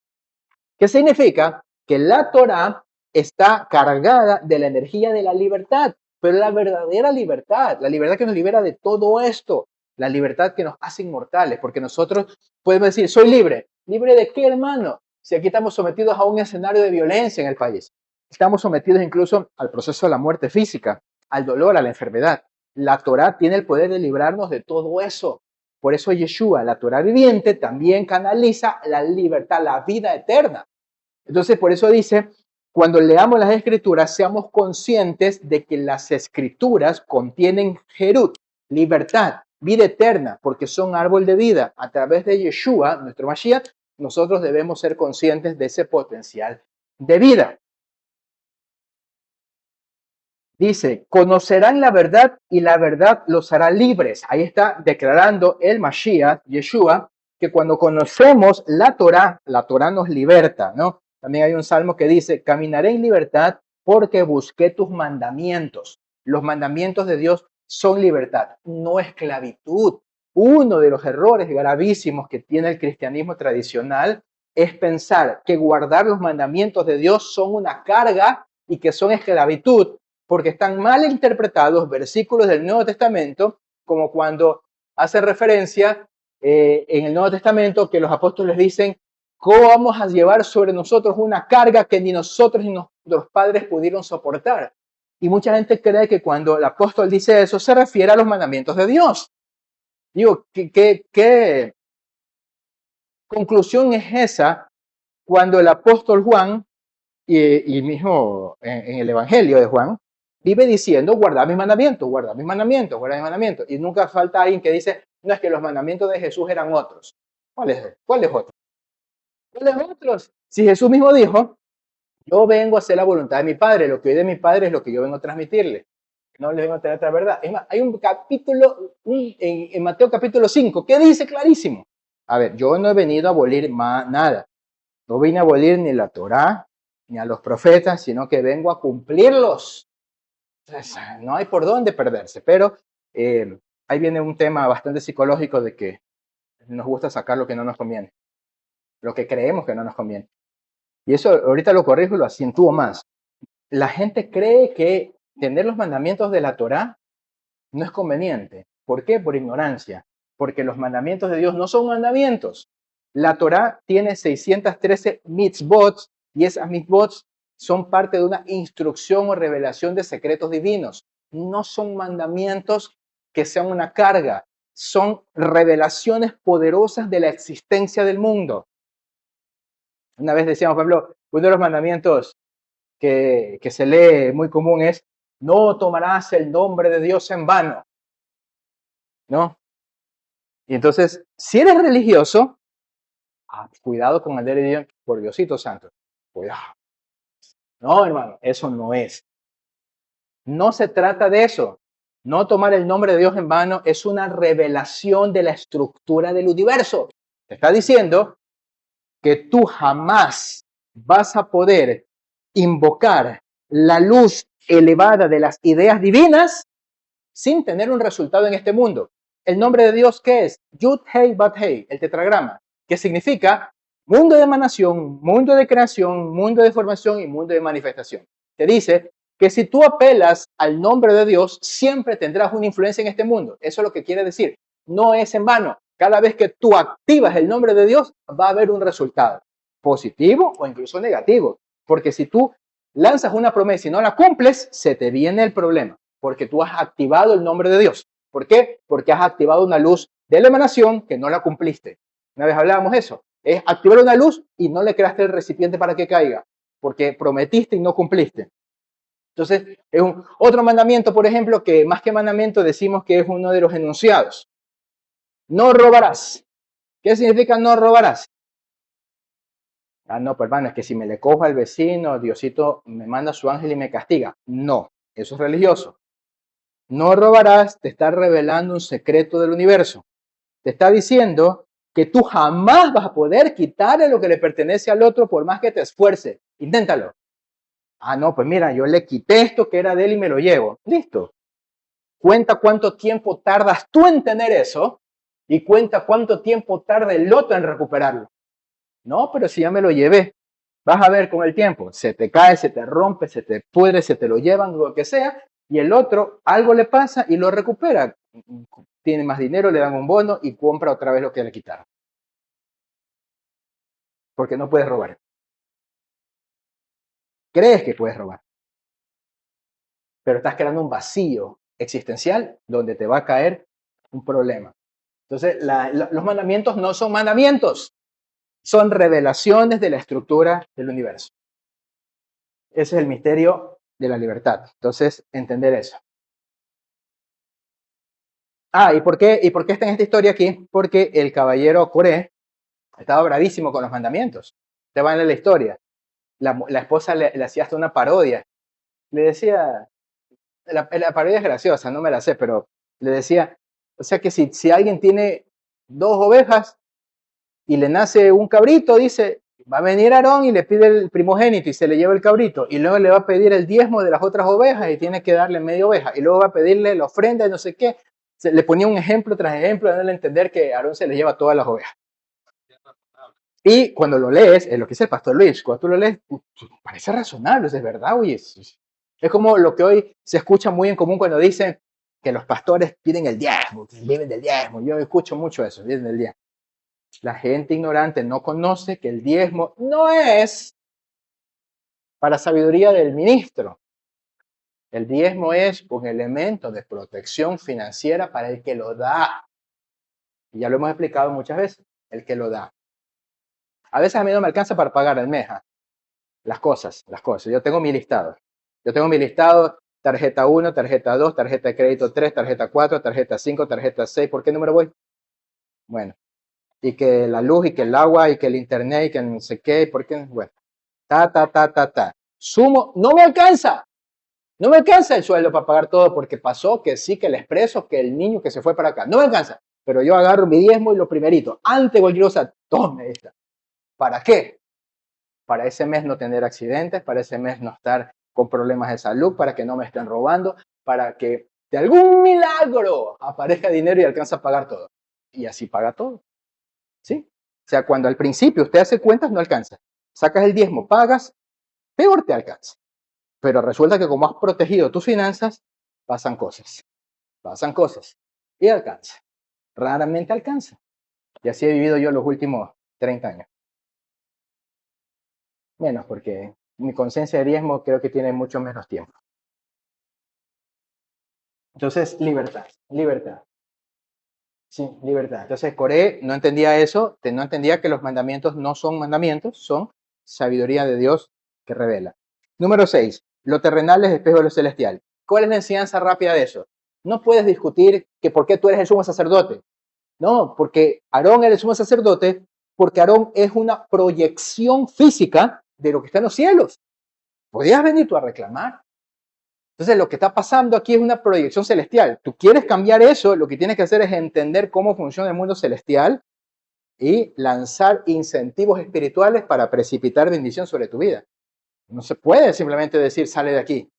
¿Qué significa? Que la Torá está cargada de la energía de la libertad, pero la verdadera libertad, la libertad que nos libera de todo esto, la libertad que nos hace inmortales, porque nosotros podemos decir, soy libre. ¿Libre de qué, hermano? Si aquí estamos sometidos a un escenario de violencia en el país, estamos sometidos incluso al proceso de la muerte física, al dolor, a la enfermedad. La Torá tiene el poder de librarnos de todo eso. Por eso Yeshua, la Torá viviente, también canaliza la libertad, la vida eterna. Entonces, por eso dice, cuando leamos las escrituras, seamos conscientes de que las escrituras contienen Jerut, libertad, vida eterna, porque son árbol de vida. A través de Yeshua, nuestro Mashiach, nosotros debemos ser conscientes de ese potencial de vida. Dice, conocerán la verdad y la verdad los hará libres. Ahí está declarando el Mashiach, Yeshua, que cuando conocemos la Torá nos liberta, ¿no? También hay un salmo que dice, caminaré en libertad porque busqué tus mandamientos. Los mandamientos de Dios son libertad, no esclavitud. Uno de los errores gravísimos que tiene el cristianismo tradicional es pensar que guardar los mandamientos de Dios son una carga y que son esclavitud, porque están mal interpretados versículos del Nuevo Testamento, como cuando hace referencia en el Nuevo Testamento que los apóstoles dicen, ¿cómo vamos a llevar sobre nosotros una carga que ni nosotros ni nuestros padres pudieron soportar? Y mucha gente cree que cuando el apóstol dice eso, se refiere a los mandamientos de Dios. Digo, ¿qué conclusión es esa cuando el apóstol Juan, y mismo en el Evangelio de Juan, vive diciendo, guarda mis mandamientos, guarda mis mandamientos, guarda mis mandamientos? Y nunca falta alguien que dice, no, es que los mandamientos de Jesús eran otros. ¿Cuáles otros? ¿Cuáles otros? Si Jesús mismo dijo, yo vengo a hacer la voluntad de mi Padre, lo que oí de mi Padre es lo que yo vengo a transmitirle. No les vengo a traer otra verdad. Es más, hay un capítulo en Mateo capítulo 5 que dice clarísimo. A ver, yo no he venido a abolir nada. No vine a abolir ni la Torá, ni a los profetas, sino que vengo a cumplirlos. Entonces, no hay por dónde perderse, pero ahí viene un tema bastante psicológico de que nos gusta sacar lo que no nos conviene, lo que creemos que no nos conviene. Y eso ahorita lo corrijo y lo acentúo más. La gente cree que tener los mandamientos de la Torá no es conveniente. ¿Por qué? Por ignorancia. Porque los mandamientos de Dios no son mandamientos. La Torá tiene 613 mitzvot y esas mitzvot son parte de una instrucción o revelación de secretos divinos. No son mandamientos que sean una carga, son revelaciones poderosas de la existencia del mundo. Una vez decíamos, por ejemplo, uno de los mandamientos que se lee muy común es, no tomarás el nombre de Dios en vano, ¿no? Y entonces, si eres religioso, cuidado con el de Dios, por Diosito Santo, cuidado. No, hermano, eso no es. No se trata de eso. No tomar el nombre de Dios en vano es una revelación de la estructura del universo. Te está diciendo que tú jamás vas a poder invocar la luz elevada de las ideas divinas sin tener un resultado en este mundo. ¿El nombre de Dios qué es? Yud Hei Bat Hei, el tetragrama, que significa mundo de emanación, mundo de creación, mundo de formación y mundo de manifestación. Te dice que si tú apelas al nombre de Dios, siempre tendrás una influencia en este mundo. Eso es lo que quiere decir. No es en vano. Cada vez que tú activas el nombre de Dios, va a haber un resultado, positivo o incluso negativo. Porque si tú lanzas una promesa y no la cumples, se te viene el problema, porque tú has activado el nombre de Dios. ¿Por qué? Porque has activado una luz de la emanación que no la cumpliste. Una vez hablábamos de eso. Es activar una luz y no le creaste el recipiente para que caiga, porque prometiste y no cumpliste. Entonces, es otro mandamiento, por ejemplo, que más que mandamiento decimos que es uno de los enunciados. No robarás. ¿Qué significa no robarás? No, pues hermano, es que si me le cojo al vecino, Diosito me manda su ángel y me castiga. No, eso es religioso. No robarás, te está revelando un secreto del universo. Te está diciendo que tú jamás vas a poder quitarle lo que le pertenece al otro por más que te esfuerces. Inténtalo. No, pues mira, yo le quité esto que era de él y me lo llevo. Listo. Cuenta cuánto tiempo tardas tú en tener eso y cuenta cuánto tiempo tarda el otro en recuperarlo. No, pero si ya me lo llevé. Vas a ver con el tiempo, se te cae, se te rompe, se te pudre, se te lo llevan, lo que sea, y el otro algo le pasa y lo recupera. Tiene más dinero, le dan un bono y compra otra vez lo que le quitaron. Porque no puedes robar. Crees que puedes robar, pero estás creando un vacío existencial donde te va a caer un problema. Entonces, los mandamientos no son mandamientos, son revelaciones de la estructura del universo. Ese es el misterio de la libertad. Entonces, entender eso. ¿Y por qué está en esta historia aquí? Porque el caballero Coré estaba bravísimo con los mandamientos. Te va a leer la historia. La esposa le hacía hasta una parodia. Le decía, la parodia es graciosa, no me la sé, pero le decía, o sea que si alguien tiene 2 ovejas y le nace un cabrito, dice, va a venir Aarón y le pide el primogénito y se le lleva el cabrito, y luego le va a pedir el diezmo de las otras ovejas y tiene que darle media oveja, y luego va a pedirle la ofrenda de no sé qué. Le ponía un ejemplo tras ejemplo, dándole a entender que Aarón se le lleva todas las ovejas. Y cuando lo lees, es lo que dice el pastor Luis, cuando tú lo lees, parece razonable, es verdad, oye. Es como lo que hoy se escucha muy en común cuando dicen que los pastores piden el diezmo, que viven del diezmo. Yo escucho mucho eso, viven del diezmo. La gente ignorante no conoce que el diezmo no es para sabiduría del ministro. El diezmo es un elemento de protección financiera para el que lo da. Y ya lo hemos explicado muchas veces, el que lo da. A veces a mí no me alcanza para pagar el mes. Las cosas. Yo tengo mi listado. Tarjeta 1, tarjeta 2, tarjeta de crédito 3, tarjeta 4, tarjeta 5, tarjeta 6. ¿Por qué número voy? Bueno, y que la luz, y que el agua, y que el internet, y que no sé qué, ¿por qué? Bueno, Sumo, no me alcanza. No me alcanza el sueldo para pagar todo porque pasó que sí, que el expreso, que el niño que se fue para acá. No me alcanza. Pero yo agarro mi diezmo y lo primerito. Antes de cualquier cosa, tome esta. ¿Para qué? Para ese mes no tener accidentes, para ese mes no estar con problemas de salud, para que no me estén robando, para que de algún milagro aparezca dinero y alcanza a pagar todo. Y así paga todo. ¿Sí? O sea, cuando al principio usted hace cuentas, no alcanza. Sacas el diezmo, pagas, peor te alcanza. Pero resulta que como has protegido tus finanzas, pasan cosas. Y alcanza. Raramente alcanza. Y así he vivido yo los últimos 30 años. Menos, porque mi conciencia de diezmo creo que tiene mucho menos tiempo. Entonces, libertad. Sí, libertad. Entonces, Coré no entendía eso, no entendía que los mandamientos no son mandamientos, son sabiduría de Dios que revela. Número 6. Lo terrenal es espejo de lo celestial. ¿Cuál es la enseñanza rápida de eso? No puedes discutir que por qué tú eres el sumo sacerdote. No, porque Aarón era el sumo sacerdote, porque Aarón es una proyección física de lo que está en los cielos. ¿Podías venir tú a reclamar? Entonces, lo que está pasando aquí es una proyección celestial. Tú quieres cambiar eso, lo que tienes que hacer es entender cómo funciona el mundo celestial y lanzar incentivos espirituales para precipitar bendición sobre tu vida. No se puede simplemente decir, sale de aquí.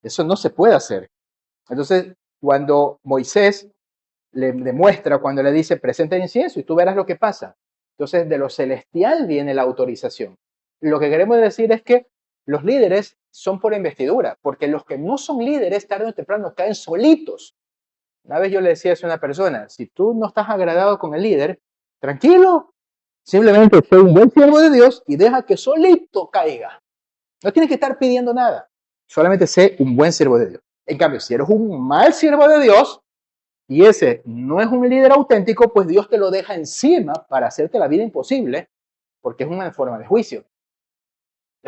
Eso no se puede hacer. Entonces, cuando Moisés le demuestra, cuando le dice, presenta el incienso y tú verás lo que pasa. Entonces, de lo celestial viene la autorización. Lo que queremos decir es que los líderes son por investidura, porque los que no son líderes tarde o temprano caen solitos. Una vez yo le decía a una persona, si tú no estás agradado con el líder, tranquilo, simplemente sé un buen siervo de Dios y deja que solito caiga. No tienes que estar pidiendo nada, solamente sé un buen siervo de Dios. En cambio, si eres un mal siervo de Dios y ese no es un líder auténtico, pues Dios te lo deja encima para hacerte la vida imposible, porque es una forma de juicio.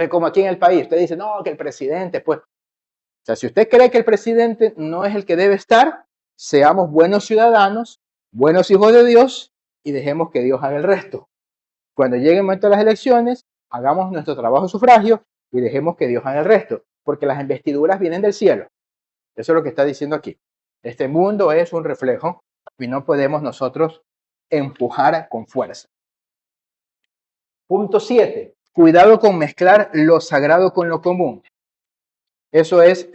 Como aquí en el país, usted dice, no, que el presidente, pues. O sea, si usted cree que el presidente no es el que debe estar, seamos buenos ciudadanos, buenos hijos de Dios y dejemos que Dios haga el resto. Cuando llegue el momento de las elecciones, hagamos nuestro trabajo de sufragio y dejemos que Dios haga el resto, porque las investiduras vienen del cielo. Eso es lo que está diciendo aquí. Este mundo es un reflejo y no podemos nosotros empujar con fuerza. Punto 7. Cuidado con mezclar lo sagrado con lo común. Eso es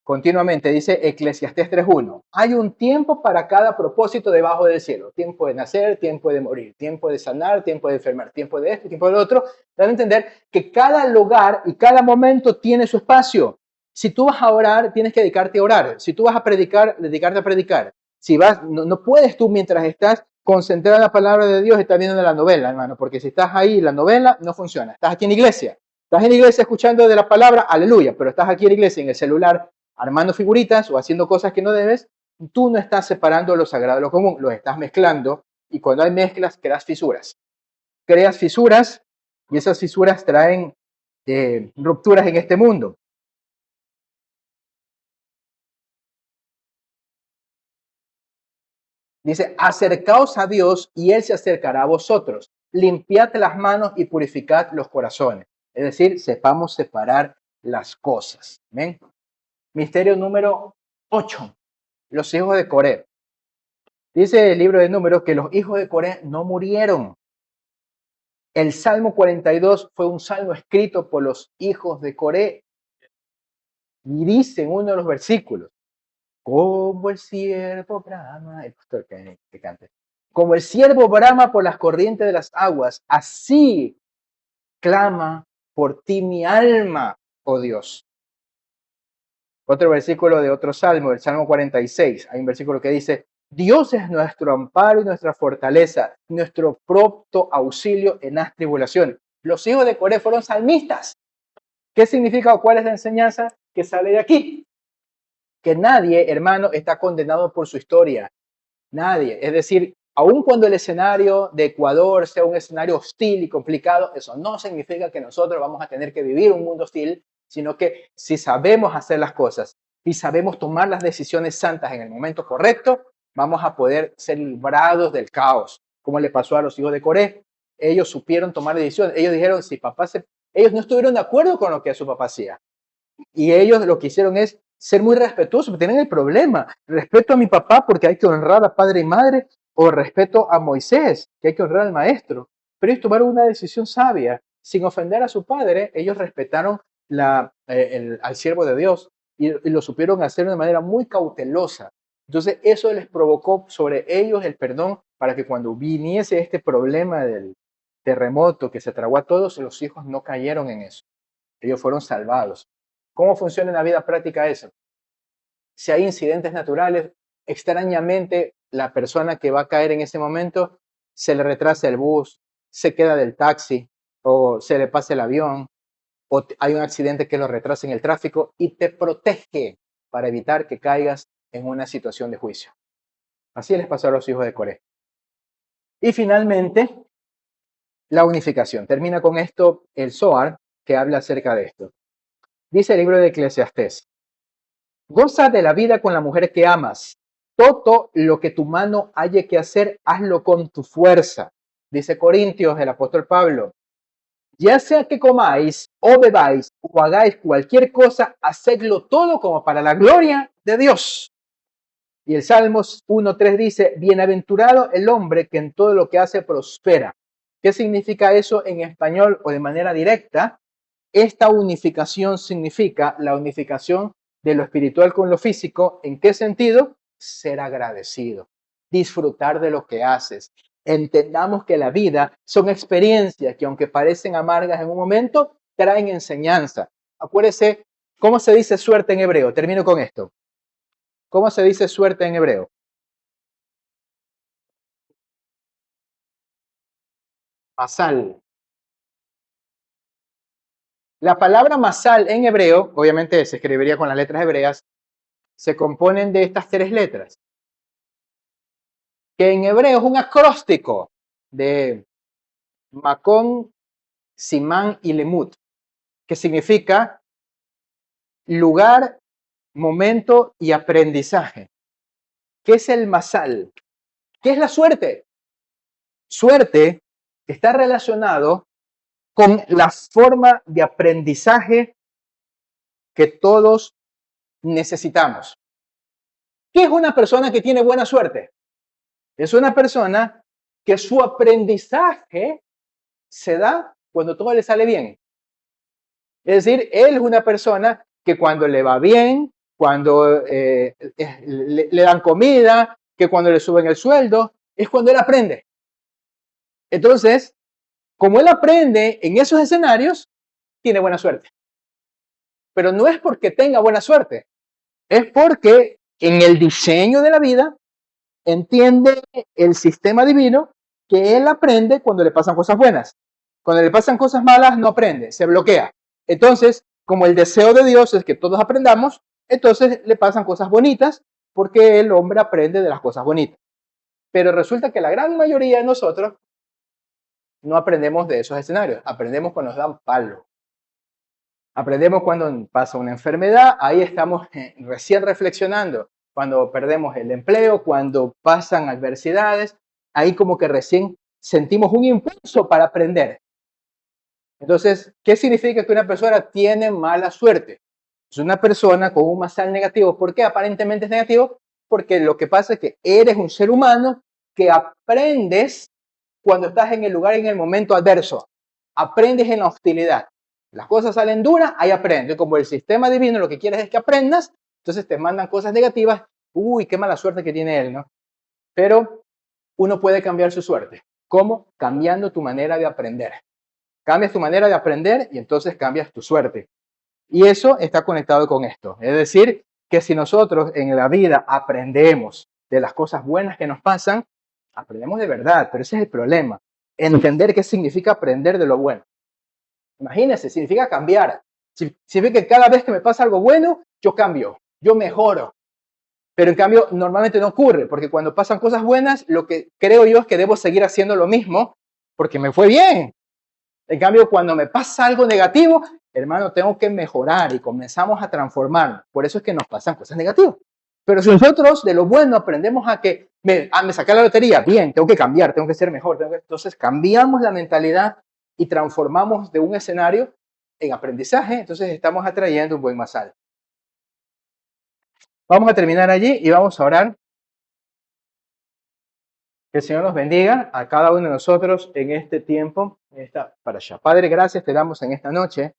continuamente, dice Eclesiastés 3:1. Hay un tiempo para cada propósito debajo del cielo. Tiempo de nacer, tiempo de morir, tiempo de sanar, tiempo de enfermar, tiempo de esto, tiempo de lo otro. Dan a entender que cada lugar y cada momento tiene su espacio. Si tú vas a orar, tienes que dedicarte a orar. Si tú vas a predicar, dedicarte a predicar. Si vas, no puedes tú mientras estás concentrado en la palabra de Dios, estás viendo la novela, hermano, porque si estás ahí, la novela no funciona. Estás aquí en iglesia. Estás en iglesia escuchando de la palabra, aleluya, pero estás aquí en iglesia, en el celular, armando figuritas o haciendo cosas que no debes, tú no estás separando lo sagrado de lo común, lo estás mezclando y cuando hay mezclas creas fisuras. Creas fisuras y esas fisuras traen rupturas en este mundo. Dice, acercaos a Dios y Él se acercará a vosotros. Limpiad las manos y purificad los corazones. Es decir, sepamos separar las cosas. ¿Ven? Misterio número 8. Los hijos de Coré. Dice el libro de Números que los hijos de Coré no murieron. El Salmo 42 fue un salmo escrito por los hijos de Coré. Y dice en uno de los versículos, como el siervo brama, el pastor que cante, como el siervo brama por las corrientes de las aguas, así clama por ti mi alma, oh Dios. Otro versículo de otro salmo, el Salmo 46, hay un versículo que dice, Dios es nuestro amparo y nuestra fortaleza, nuestro pronto auxilio en las tribulaciones. Los hijos de Coré fueron salmistas. ¿Qué significa o cuál es la enseñanza que sale de aquí? Que nadie, hermano, está condenado por su historia. Nadie. Es decir, aun cuando el escenario de Ecuador sea un escenario hostil y complicado, eso no significa que nosotros vamos a tener que vivir un mundo hostil, sino que si sabemos hacer las cosas y sabemos tomar las decisiones santas en el momento correcto, vamos a poder ser librados del caos, como le pasó a los hijos de Coré. Ellos supieron tomar decisiones. Ellos dijeron, si papá ellos no estuvieron de acuerdo con lo que su papá hacía. Y ellos lo que hicieron es ser muy respetuosos, tienen el problema. Respeto a mi papá porque hay que honrar a padre y madre, o respeto a Moisés, que hay que honrar al maestro. Pero ellos tomaron una decisión sabia. Sin ofender a su padre, ellos respetaron al siervo de Dios y lo supieron hacer de una manera muy cautelosa. Entonces eso les provocó sobre ellos el perdón para que cuando viniese este problema del terremoto que se tragó a todos, los hijos no cayeron en eso. Ellos fueron salvados. ¿Cómo funciona en la vida práctica eso? Si hay incidentes naturales, extrañamente la persona que va a caer en ese momento se le retrasa el bus, se queda del taxi o se le pasa el avión o hay un accidente que lo retrasa en el tráfico y te protege para evitar que caigas en una situación de juicio. Así les pasó a los hijos de Coré. Y finalmente, la unificación. Termina con esto el Zohar que habla acerca de esto. Dice el libro de Eclesiastés, goza de la vida con la mujer que amas. Todo lo que tu mano haya que hacer, hazlo con tu fuerza. Dice Corintios, el apóstol Pablo, ya sea que comáis o bebáis o hagáis cualquier cosa, hacedlo todo como para la gloria de Dios. Y el Salmos 1.3 dice, bienaventurado el hombre que en todo lo que hace prospera. ¿Qué significa eso en español o de manera directa? Esta unificación significa la unificación de lo espiritual con lo físico. ¿En qué sentido? Ser agradecido, disfrutar de lo que haces. Entendamos que la vida son experiencias que aunque parecen amargas en un momento, traen enseñanza. Acuérdese, ¿cómo se dice suerte en hebreo? Termino con esto. ¿Cómo se dice suerte en hebreo? Masal. La palabra masal en hebreo, obviamente se escribiría con las letras hebreas, se componen de estas tres letras, que en hebreo es un acróstico de Macón, Simán y Lemut, que significa lugar, momento y aprendizaje. ¿Qué es el masal? ¿Qué es la suerte? Suerte está relacionado con la forma de aprendizaje que todos necesitamos. ¿Qué es una persona que tiene buena suerte? Es una persona que su aprendizaje se da cuando todo le sale bien. Es decir, él es una persona que cuando le va bien, cuando le dan comida, que cuando le suben el sueldo, es cuando él aprende. Entonces, como él aprende en esos escenarios, tiene buena suerte. Pero no es porque tenga buena suerte, es porque en el diseño de la vida entiende el sistema divino que él aprende cuando le pasan cosas buenas. Cuando le pasan cosas malas, no aprende, se bloquea. Entonces, como el deseo de Dios es que todos aprendamos, entonces le pasan cosas bonitas porque el hombre aprende de las cosas bonitas. Pero resulta que la gran mayoría de nosotros no aprendemos de esos escenarios, aprendemos cuando nos dan palo. Aprendemos cuando pasa una enfermedad, ahí estamos recién reflexionando. Cuando perdemos el empleo, cuando pasan adversidades, ahí como que recién sentimos un impulso para aprender. Entonces, ¿qué significa que una persona tiene mala suerte? Es una persona con un masal negativo. ¿Por qué aparentemente es negativo? Porque lo que pasa es que eres un ser humano que aprendes cuando estás en el lugar y en el momento adverso. Aprendes en la hostilidad. Las cosas salen duras, ahí aprendes. Como el sistema divino lo que quieres es que aprendas, entonces te mandan cosas negativas. Uy, qué mala suerte que tiene él, ¿no? Pero uno puede cambiar su suerte. ¿Cómo? Cambiando tu manera de aprender. Cambias tu manera de aprender y entonces cambias tu suerte. Y eso está conectado con esto. Es decir, que si nosotros en la vida aprendemos de las cosas buenas que nos pasan, aprendemos de verdad, pero ese es el problema. Entender qué significa aprender de lo bueno. Imagínense, significa cambiar. Significa que cada vez que me pasa algo bueno, yo cambio, yo mejoro. Pero en cambio, normalmente no ocurre, porque cuando pasan cosas buenas, lo que creo yo es que debo seguir haciendo lo mismo, porque me fue bien. En cambio, cuando me pasa algo negativo, hermano, tengo que mejorar y comenzamos a transformar. Por eso es que nos pasan cosas negativas. Pero si nosotros de lo bueno aprendemos a que me saqué la lotería, bien, tengo que cambiar, tengo que ser mejor. Entonces cambiamos la mentalidad y transformamos de un escenario en aprendizaje, entonces estamos atrayendo un buen masal. Vamos a terminar allí y vamos a orar. Que el Señor nos bendiga a cada uno de nosotros en este tiempo, en esta parashá. Padre, gracias te damos en esta noche.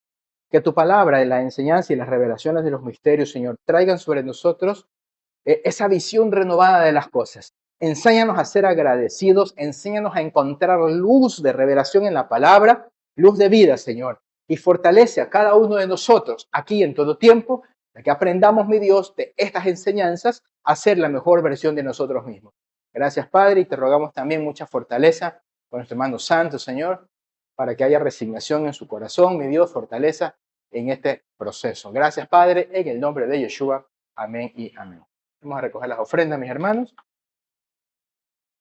Que tu palabra, la enseñanza y las revelaciones de los misterios, Señor, traigan sobre nosotros esa visión renovada de las cosas. Enséñanos a ser agradecidos, enséñanos a encontrar luz de revelación en la palabra, luz de vida, Señor. Y fortalece a cada uno de nosotros aquí en todo tiempo, para que aprendamos, mi Dios, de estas enseñanzas a ser la mejor versión de nosotros mismos. Gracias, Padre, y te rogamos también mucha fortaleza con nuestro hermano santo, Señor, para que haya resignación en su corazón, mi Dios, fortaleza en este proceso. Gracias, Padre, en el nombre de Yeshua. Amén y amén. Vamos a recoger las ofrendas, mis hermanos.